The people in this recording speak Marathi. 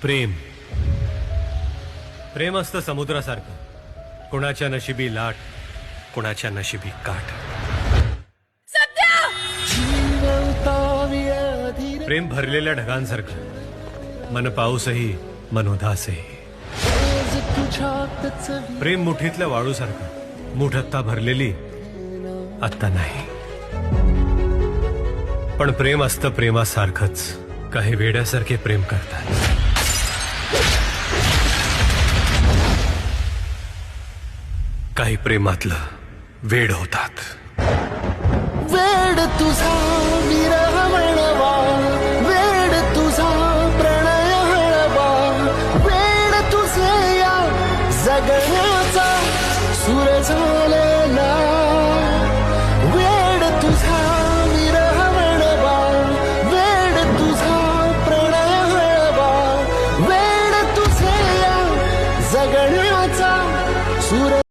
प्रेम प्रेम असतं समुद्रासारखं, कोणाच्या नशिबी लाट, कोणाच्या नशिबी काठ. प्रेम भरलेल्या ढगांसारखं, मन पाऊसही मन उदासही. प्रेम मुठीतल्या वाळूसारखं, मुठ आत्ता भरलेली आत्ता नाही. पण प्रेम असतं प्रेमासारखंच, काही वेड्यासारखे प्रेम करतात. काही प्रेमातलं वेड होतात. वेड तुझा विरह म्हणवा, वेड तुझा प्रणय हळवा, वेड तुझे या जगण्याचा सूर झालेला. वेड तुझा विरह म्हणवा, वेड तुझा प्रणय हळवा, वेड तुझे या जगण्याचा सूर